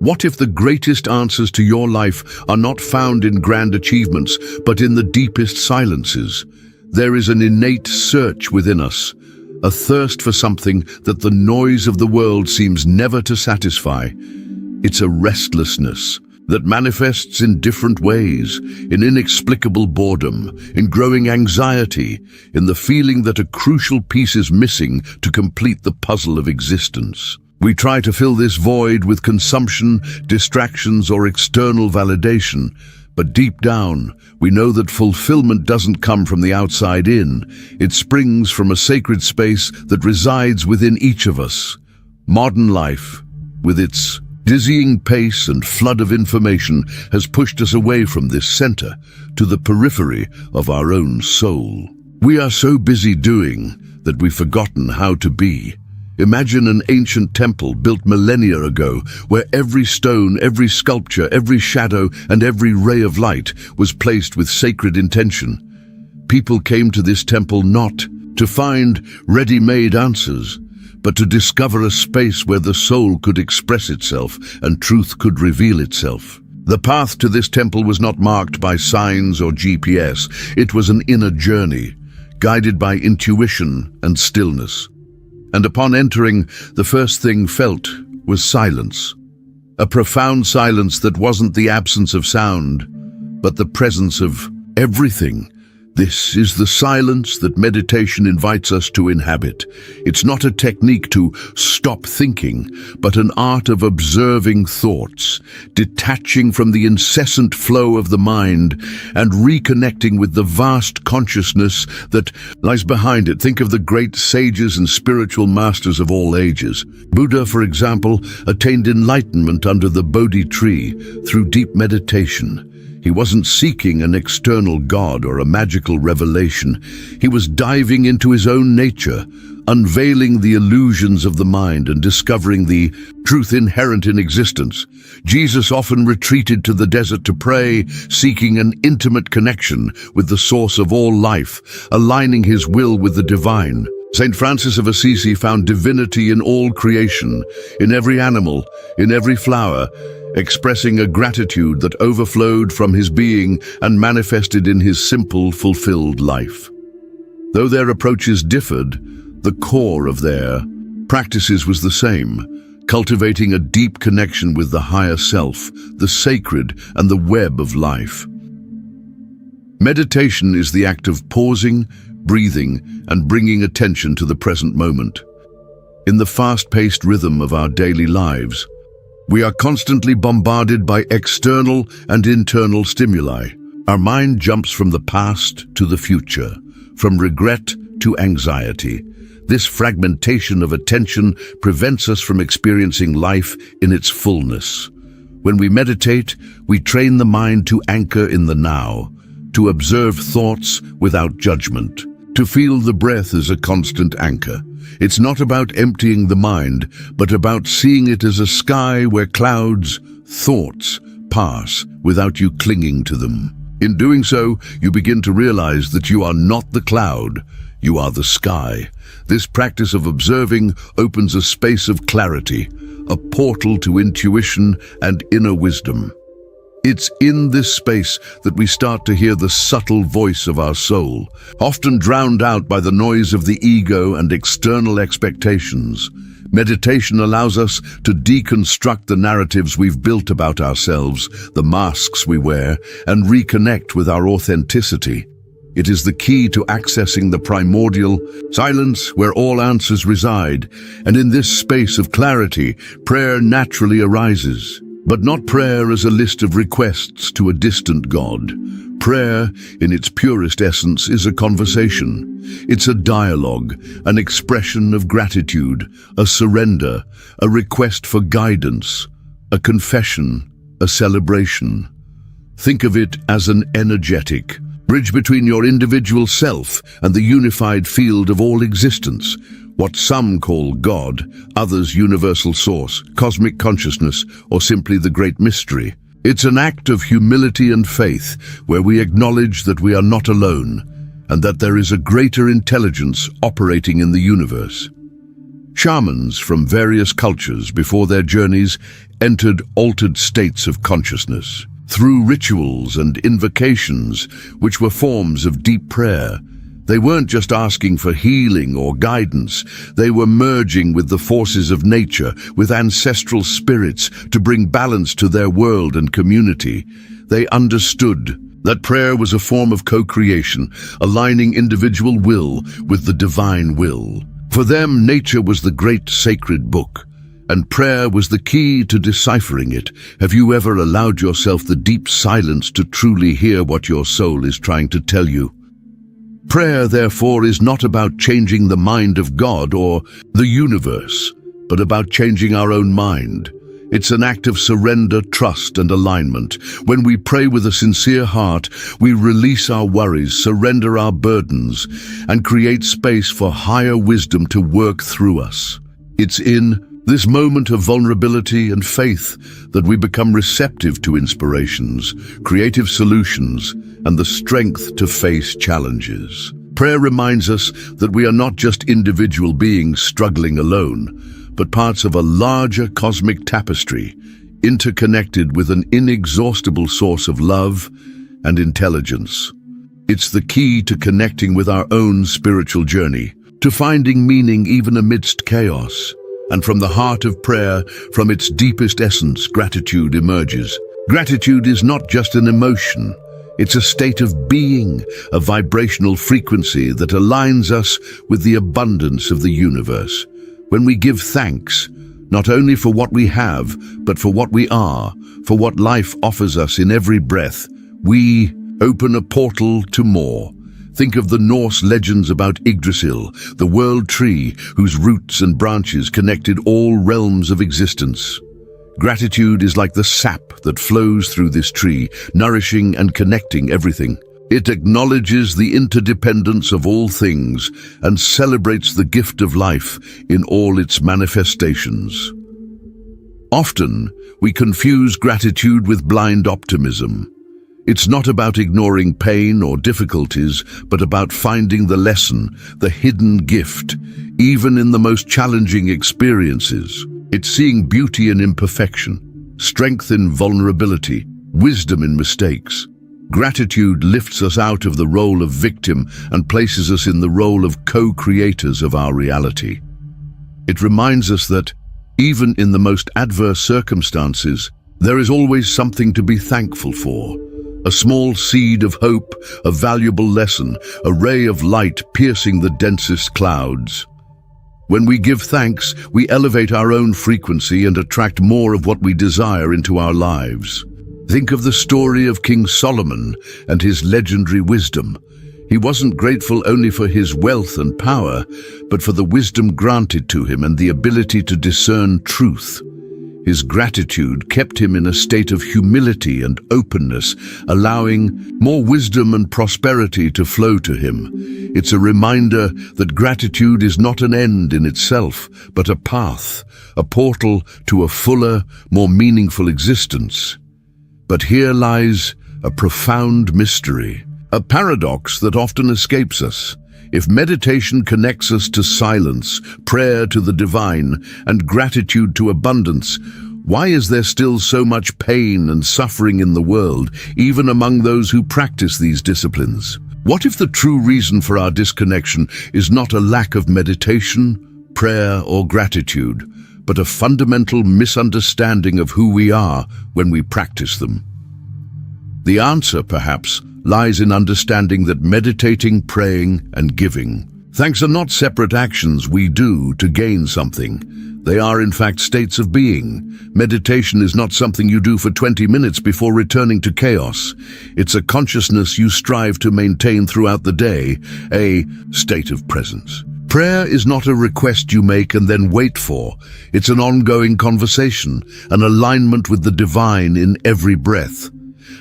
What if the greatest answers to your life are not found in grand achievements, but in the deepest silences? There is an innate search within us, a thirst for something that the noise of the world seems never to satisfy. It's a restlessness that manifests in different ways, in inexplicable boredom, in growing anxiety, in the feeling that a crucial piece is missing to complete the puzzle of existence. We try to fill this void with consumption, distractions, or external validation, but deep down, we know that fulfillment doesn't come from the outside in. It springs from a sacred space that resides within each of us. Modern life, with its dizzying pace and flood of information, has pushed us away from this center to the periphery of our own soul. We are so busy doing that we've forgotten how to be. Imagine an ancient temple built millennia ago, where every stone, every sculpture, every shadow, and every ray of light was placed with sacred intention. People came to this temple not to find ready-made answers, but to discover a space where the soul could express itself and truth could reveal itself. The path to this temple was not marked by signs or GPS. It was an inner journey, guided by intuition and stillness. And upon entering, the first thing felt was silence. A profound silence that wasn't the absence of sound, but the presence of everything. This is the silence that meditation invites us to inhabit. It's not a technique to stop thinking, but an art of observing thoughts, detaching from the incessant flow of the mind and reconnecting with the vast consciousness that lies behind it. Think of the great sages and spiritual masters of all ages. Buddha, for example, attained enlightenment under the Bodhi tree through deep meditation. He wasn't seeking an external God or a magical revelation. He was diving into his own nature, unveiling the illusions of the mind and discovering the truth inherent in existence. Jesus often retreated to the desert to pray, seeking an intimate connection with the source of all life, aligning his will with the divine. Saint Francis of Assisi found divinity in all creation, in every animal, in every flower, expressing a gratitude that overflowed from his being and manifested in his simple, fulfilled life. Though their approaches differed, the core of their practices was the same, cultivating a deep connection with the higher self, the sacred, and the web of life. Meditation is the act of pausing, breathing, and bringing attention to the present moment. In the fast-paced rhythm of our daily lives, we are constantly bombarded by external and internal stimuli. Our mind jumps from the past to the future, from regret to anxiety. This fragmentation of attention prevents us from experiencing life in its fullness. When we meditate, we train the mind to anchor in the now, to observe thoughts without judgment, to feel the breath as a constant anchor. It's not about emptying the mind, but about seeing it as a sky where clouds, thoughts, pass without you clinging to them. In doing so, you begin to realize that you are not the cloud, you are the sky. This practice of observing opens a space of clarity, a portal to intuition and inner wisdom. It's in this space that we start to hear the subtle voice of our soul, often drowned out by the noise of the ego and external expectations. Meditation allows us to deconstruct the narratives we've built about ourselves, the masks we wear, and reconnect with our authenticity. It is the key to accessing the primordial silence where all answers reside, and in this space of clarity, prayer naturally arises. But not prayer as a list of requests to a distant God. Prayer, in its purest essence, is a conversation. It's a dialogue, an expression of gratitude, a surrender, a request for guidance, a confession, a celebration. Think of it as an energetic bridge between your individual self and the unified field of all existence. What some call God, others universal source, cosmic consciousness, or simply the great mystery. It's an act of humility and faith where we acknowledge that we are not alone and that there is a greater intelligence operating in the universe. Shamans from various cultures before their journeys entered altered states of consciousness. Through rituals and invocations, which were forms of deep prayer, they weren't just asking for healing or guidance, they were merging with the forces of nature, with ancestral spirits to bring balance to their world and community. They understood that prayer was a form of co-creation, aligning individual will with the divine will. For them, nature was the great sacred book, and prayer was the key to deciphering it. Have you ever allowed yourself the deep silence to truly hear what your soul is trying to tell you? Prayer, therefore, is not about changing the mind of God or the universe, but about changing our own mind. It's an act of surrender, trust, and alignment. When we pray with a sincere heart, we release our worries, surrender our burdens, and create space for higher wisdom to work through us. It's in this moment of vulnerability and faith that we become receptive to inspirations, creative solutions, and the strength to face challenges. Prayer reminds us that we are not just individual beings struggling alone, but parts of a larger cosmic tapestry, interconnected with an inexhaustible source of love and intelligence. It's the key to connecting with our own spiritual journey, to finding meaning even amidst chaos. And from the heart of prayer, from its deepest essence, gratitude emerges. Gratitude is not just an emotion. It's a state of being, a vibrational frequency that aligns us with the abundance of the universe. When we give thanks, not only for what we have, but for what we are, for what life offers us in every breath, we open a portal to more. Think of the Norse legends about Yggdrasil, the world tree whose roots and branches connected all realms of existence. Gratitude is like the sap that flows through this tree, nourishing and connecting everything. It acknowledges the interdependence of all things and celebrates the gift of life in all its manifestations. Often, we confuse gratitude with blind optimism. It's not about ignoring pain or difficulties, but about finding the lesson, the hidden gift, even in the most challenging experiences. It's seeing beauty in imperfection, strength in vulnerability, wisdom in mistakes. Gratitude lifts us out of the role of victim and places us in the role of co-creators of our reality. It reminds us that, even in the most adverse circumstances, there is always something to be thankful for. A small seed of hope, a valuable lesson, a ray of light piercing the densest clouds. When we give thanks, we elevate our own frequency and attract more of what we desire into our lives. Think of the story of King Solomon and his legendary wisdom. He wasn't grateful only for his wealth and power, but for the wisdom granted to him and the ability to discern truth. His gratitude kept him in a state of humility and openness, allowing more wisdom and prosperity to flow to him. It's a reminder that gratitude is not an end in itself, but a path, a portal to a fuller, more meaningful existence. But here lies a profound mystery, a paradox that often escapes us. If meditation connects us to silence, prayer to the divine, and gratitude to abundance, why is there still so much pain and suffering in the world, even among those who practice these disciplines? What if the true reason for our disconnection is not a lack of meditation, prayer, or gratitude, but a fundamental misunderstanding of who we are when we practice them? The answer, perhaps, lies in understanding that meditating, praying, and giving thanks are not separate actions we do to gain something. They are, in fact, states of being. Meditation is not something you do for 20 minutes before returning to chaos. It's a consciousness you strive to maintain throughout the day, a state of presence. Prayer is not a request you make and then wait for. It's an ongoing conversation, an alignment with the divine in every breath.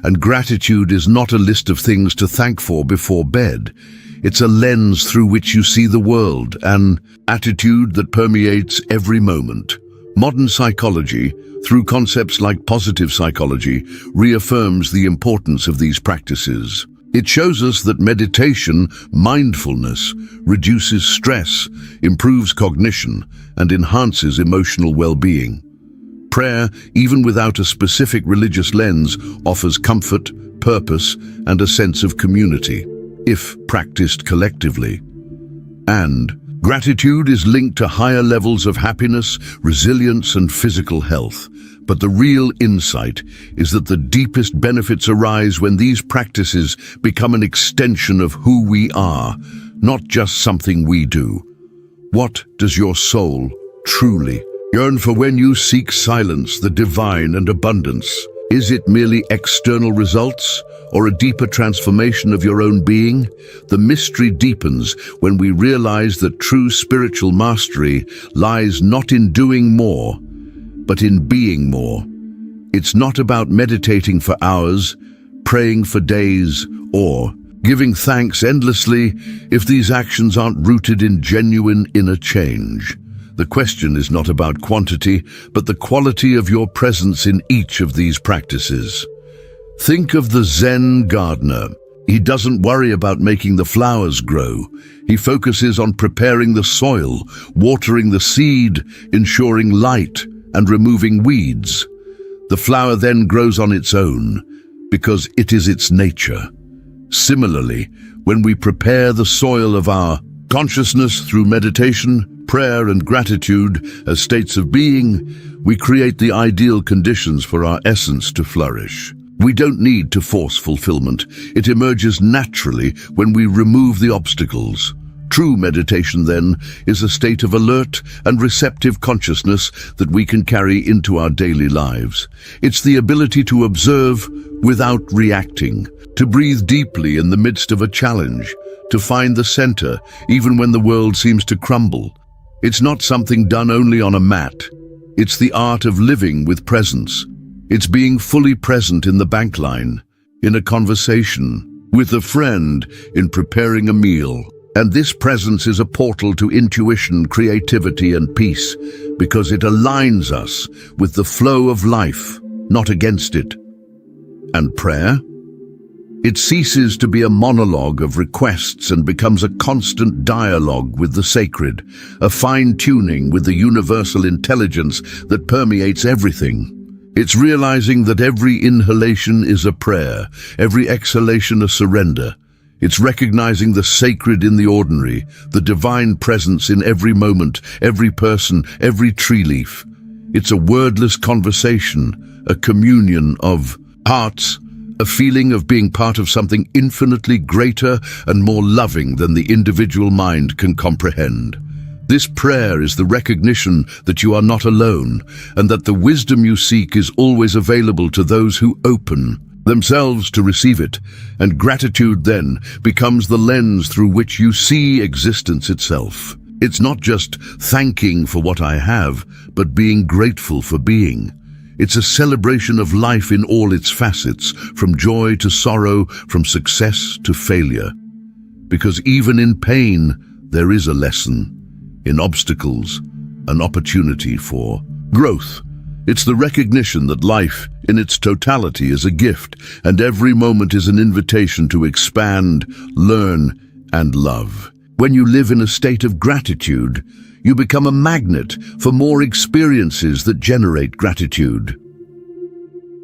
And gratitude is not a list of things to thank for before bed. It's a lens through which you see the world, an attitude that permeates every moment. Modern psychology, through concepts like positive psychology, reaffirms the importance of these practices. It shows us that meditation, mindfulness, reduces stress, improves cognition, and enhances emotional well-being. Prayer, even without a specific religious lens, offers comfort, purpose, and a sense of community, if practiced collectively. And gratitude is linked to higher levels of happiness, resilience, and physical health. But the real insight is that the deepest benefits arise when these practices become an extension of who we are, not just something we do. What does your soul truly yearn for when you seek silence, the divine, and abundance? Is it merely external results, or a deeper transformation of your own being? The mystery deepens when we realize that true spiritual mastery lies not in doing more, but in being more. It's not about meditating for hours, praying for days, or giving thanks endlessly if these actions aren't rooted in genuine inner change. The question is not about quantity, but the quality of your presence in each of these practices. Think of the Zen gardener. He doesn't worry about making the flowers grow. He focuses on preparing the soil, watering the seed, ensuring light, and removing weeds. The flower then grows on its own, because it is its nature. Similarly, when we prepare the soil of our consciousness through meditation, prayer, and gratitude as states of being, we create the ideal conditions for our essence to flourish. We don't need to force fulfillment. It emerges naturally when we remove the obstacles. True meditation, then, is a state of alert and receptive consciousness that we can carry into our daily lives. It's the ability to observe without reacting, to breathe deeply in the midst of a challenge, to find the center even when the world seems to crumble. It's not something done only on a mat. It's the art of living with presence. It's being fully present in the bank line, in a conversation, with a friend, in preparing a meal. And this presence is a portal to intuition, creativity, and peace, because it aligns us with the flow of life, not against it. And prayer? It ceases to be a monologue of requests and becomes a constant dialogue with the sacred, a fine-tuning with the universal intelligence that permeates everything. It's realizing that every inhalation is a prayer, every exhalation a surrender. It's recognizing the sacred in the ordinary, the divine presence in every moment, every person, every tree leaf. It's a wordless conversation, a communion of hearts, a feeling of being part of something infinitely greater and more loving than the individual mind can comprehend. This prayer is the recognition that you are not alone, and that the wisdom you seek is always available to those who open themselves to receive it, and gratitude then becomes the lens through which you see existence itself. It's not just thanking for what I have, but being grateful for being. It's a celebration of life in all its facets, from joy to sorrow, from success to failure. Because even in pain, there is a lesson. In obstacles, an opportunity for growth. It's the recognition that life, in its totality, is a gift, and every moment is an invitation to expand, learn, and love. When you live in a state of gratitude, you become a magnet for more experiences that generate gratitude.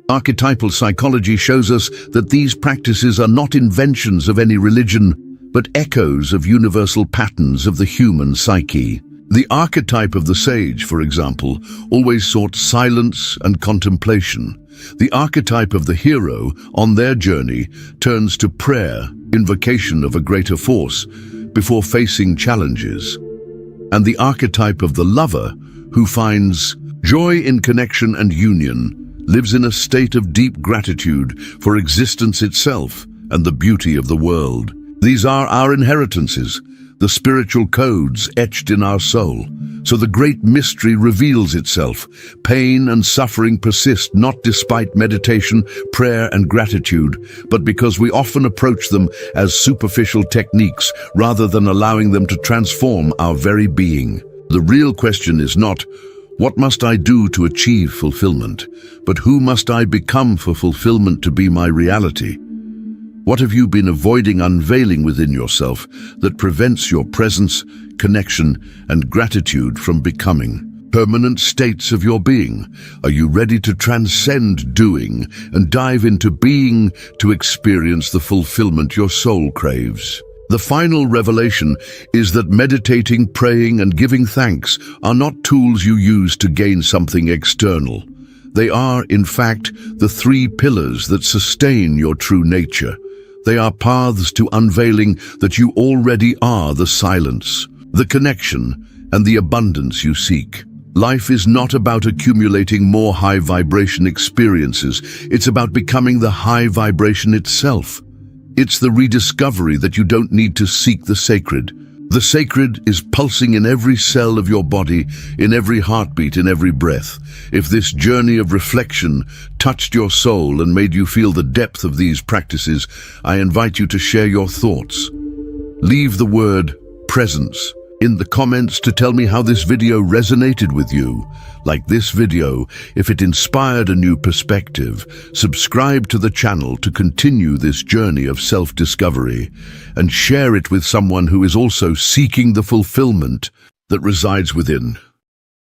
Archetypal psychology shows us that these practices are not inventions of any religion, but echoes of universal patterns of the human psyche. The archetype of the sage, for example, always sought silence and contemplation. The archetype of the hero, on their journey, turns to prayer, invocation of a greater force, before facing challenges. And the archetype of the lover, who finds joy in connection and union, lives in a state of deep gratitude for existence itself and the beauty of the world. These are our inheritances, the spiritual codes etched in our soul. So the great mystery reveals itself. Pain and suffering persist not despite meditation, prayer, and gratitude, but because we often approach them as superficial techniques rather than allowing them to transform our very being. The real question is not, what must I do to achieve fulfillment, but who must I become for fulfillment to be my reality? What have you been avoiding unveiling within yourself that prevents your presence, connection, and gratitude from becoming? permanent states of your being? Are you ready to transcend doing and dive into being to experience the fulfillment your soul craves? The final revelation is that meditating, praying, and giving thanks are not tools you use to gain something external. They are, in fact, the three pillars that sustain your true nature. They are paths to unveiling that you already are the silence, the connection, and the abundance you seek. Life is not about accumulating more high-vibration experiences. It's about becoming the high vibration itself. It's the rediscovery that you don't need to seek the sacred. The sacred is pulsing in every cell of your body, in every heartbeat, in every breath. If this journey of reflection touched your soul and made you feel the depth of these practices, I invite you to share your thoughts. Leave the word presence in the comments to tell me how this video resonated with you. Like this video, if it inspired a new perspective, subscribe to the channel to continue this journey of self-discovery, and share it with someone who is also seeking the fulfillment that resides within.